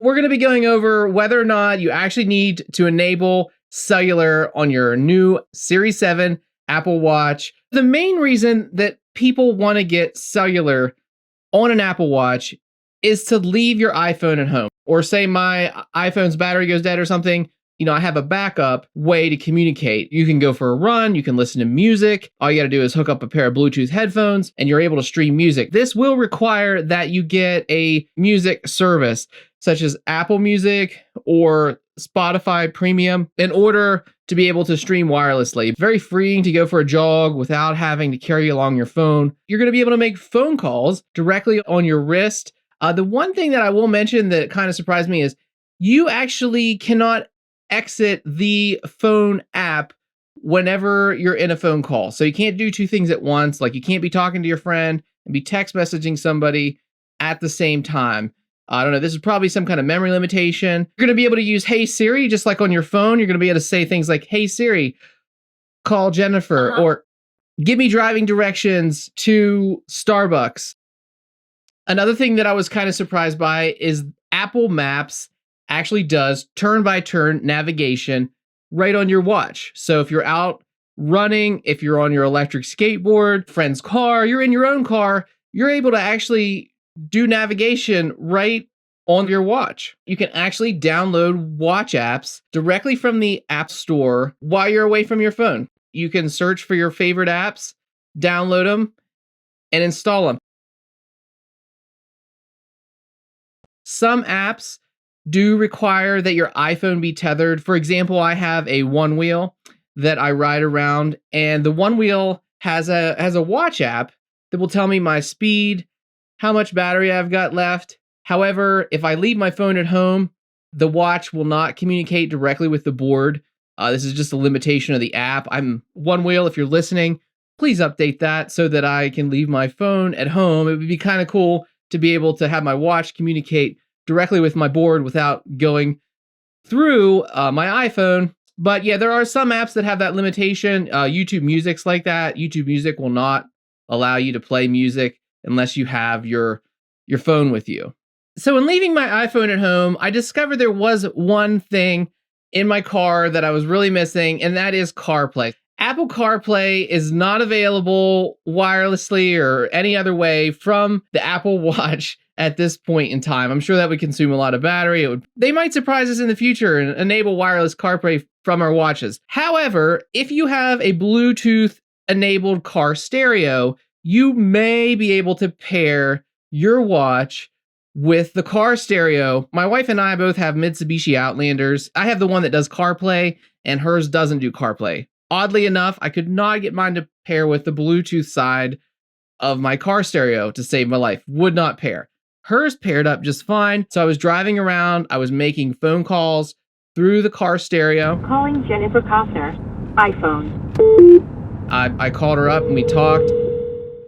We're going to be going over whether or not you actually need to enable cellular on your new Series 7 Apple Watch. The main reason that people want to get cellular on an Apple Watch is to leave your iPhone at home. Or say my iPhone's battery goes dead or something, I have a backup way to communicate. You can go for a run, you can listen to music. All you got to do is hook up a pair of Bluetooth headphones and you're able to stream music. This will require that you get a music service such as Apple Music or Spotify Premium in order to be able to stream wirelessly. Very freeing to go for a jog without having to carry along your phone. You're going to be able to make phone calls directly on your wrist. The one thing that I will mention that kind of surprised me is you actually cannot exit the phone app whenever you're in a phone call. So you can't do two things at once. Like you can't be talking to your friend and be text messaging somebody at the same time. I don't know. This is probably some kind of memory limitation. You're going to be able to use Hey Siri, just like on your phone. You're going to be able to say things like, Hey Siri, call Jennifer, or give me driving directions to Starbucks. Another thing that I was kind of surprised by is Apple Maps actually does turn-by-turn navigation right on your watch. So if you're out running, if you're on your electric skateboard, friend's car, you're in your own car, you're able to actually do navigation right on your watch. You can actually download watch apps directly from the App Store while you're away from your phone. You can search for your favorite apps, download them, and install them. Some apps do require that your iPhone be tethered. For example, I have a One Wheel that I ride around, and the One Wheel has a watch app that will tell me my speed, how much battery I've got left. However, if I leave my phone at home, the watch will not communicate directly with the board. This is just a limitation of the app. I'm One Wheel, if you're listening, please update that so that I can leave my phone at home. It would be kind of cool to be able to have my watch communicate directly with my board without going through my iPhone. But yeah, there are some apps that have that limitation. YouTube Music's like that. YouTube Music will not allow you to play music unless you have your phone with you. So in leaving my iPhone at home, I discovered there was one thing in my car that I was really missing, and that is CarPlay. Apple CarPlay is not available wirelessly or any other way from the Apple Watch at this point in time. I'm sure that would consume a lot of battery. They might surprise us in the future and enable wireless CarPlay from our watches. However, if you have a Bluetooth-enabled car stereo, you may be able to pair your watch with the car stereo. My wife and I both have Mitsubishi Outlanders. I have the one that does CarPlay, and hers doesn't do CarPlay. Oddly enough, I could not get mine to pair with the Bluetooth side of my car stereo to save my life. Would not pair. Hers paired up just fine. So I was driving around. I was making phone calls through the car stereo. Calling Jennifer Costner. iPhone. I called her up and we talked.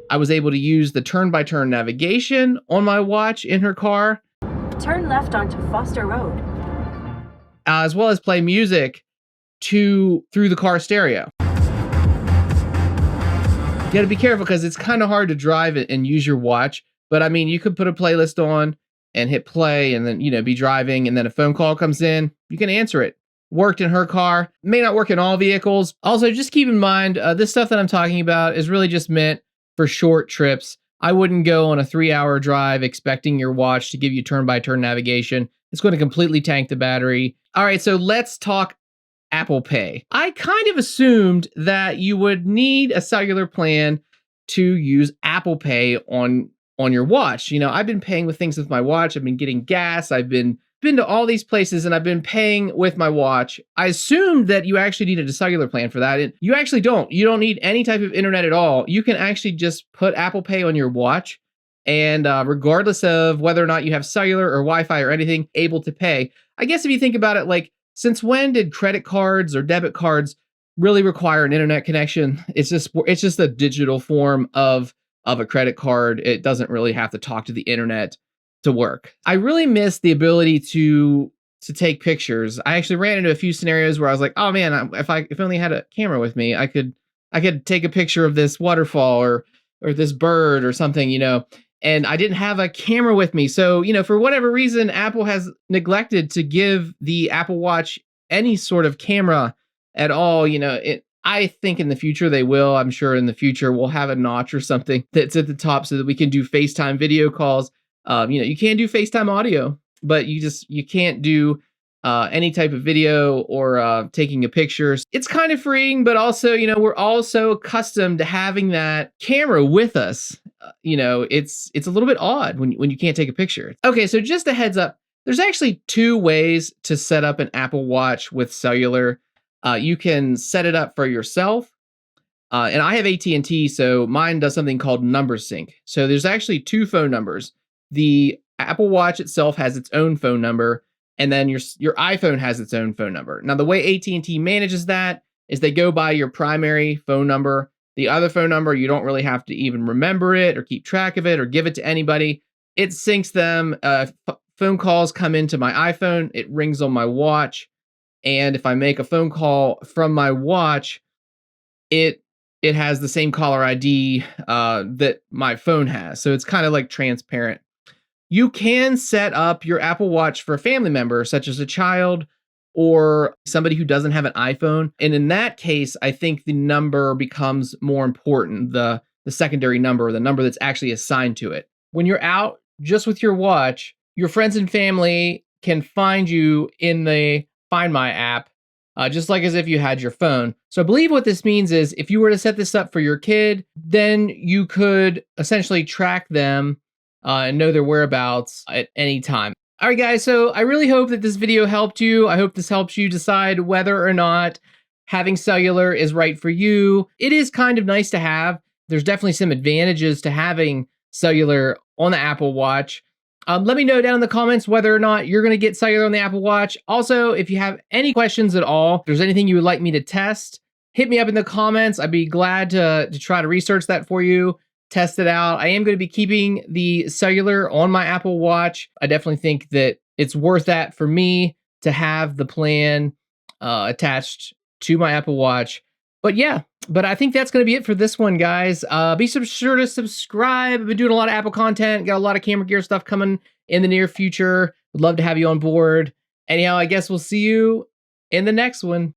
I was able to use the turn-by-turn navigation on my watch in her car. Turn left onto Foster Road. As well as play music through the car stereo. You got to be careful because it's kind of hard to drive it and use your watch. But I mean, you could put a playlist on and hit play and then, be driving, and then a phone call comes in, you can answer it. Worked in her car. May not work in all vehicles. Also, just keep in mind, this stuff that I'm talking about is really just meant for short trips. I wouldn't go on a 3-hour drive expecting your watch to give you turn-by-turn navigation. It's going to completely tank the battery. All right, so let's talk Apple Pay. I kind of assumed that you would need a cellular plan to use Apple Pay on your watch. I've been paying with things with my watch. I've been getting gas. I've been to all these places and I've been paying with my watch. I assumed that you actually needed a cellular plan for that. And you actually don't. You don't need any type of internet at all. You can actually just put Apple Pay on your watch, and regardless of whether or not you have cellular or Wi-Fi or anything, able to pay. I guess if you think about it, like, since when did credit cards or debit cards really require an internet connection? It's just a digital form of a credit card. It doesn't really have to talk to the internet to work. I really miss the ability to take pictures. I actually ran into a few scenarios where I was like, oh man, if I only had a camera with me, I could take a picture of this waterfall or this bird or something, and I didn't have a camera with me. So, for whatever reason, Apple has neglected to give the Apple Watch any sort of camera at all. I think in the future they will. I'm sure in the future we'll have a notch or something that's at the top so that we can do FaceTime video calls. You can do FaceTime audio, but you can't do any type of video or taking a picture. It's kind of freeing, but also, we're all so accustomed to having that camera with us. It's a little bit odd when you can't take a picture. Okay, so just a heads up, there's actually 2 ways to set up an Apple Watch with cellular. You can set it up for yourself. And I have AT&T, so mine does something called number sync. So there's actually 2 phone numbers. The Apple Watch itself has its own phone number, and then your iPhone has its own phone number. Now, the way AT&T manages that is they go by your primary phone number. The other phone number, you don't really have to even remember it or keep track of it or give it to anybody. It syncs them. Phone calls come into my iPhone. It rings on my watch. And if I make a phone call from my watch, it has the same caller ID that my phone has. So it's kind of like transparent. You can set up your Apple Watch for a family member, such as a child or somebody who doesn't have an iPhone. And in that case, I think the number becomes more important, the secondary number, the number that's actually assigned to it. When you're out just with your watch, your friends and family can find you in the Find My app, just like as if you had your phone. So I believe what this means is if you were to set this up for your kid, then you could essentially track them and know their whereabouts at any time. All right, guys, so I really hope that this video helped you. I hope this helps you decide whether or not having cellular is right for you. It is kind of nice to have. There's definitely some advantages to having cellular on the Apple Watch. Let me know down in the comments whether or not you're going to get cellular on the Apple Watch. Also, if you have any questions at all, if there's anything you would like me to test, hit me up in the comments. I'd be glad to try to research that for you, test it out. I am going to be keeping the cellular on my Apple Watch. I definitely think that it's worth that for me to have the plan attached to my Apple Watch. But yeah, I think that's going to be it for this one, guys. Be sure to subscribe. I've been doing a lot of Apple content. Got a lot of camera gear stuff coming in the near future. Would love to have you on board. Anyhow, I guess we'll see you in the next one.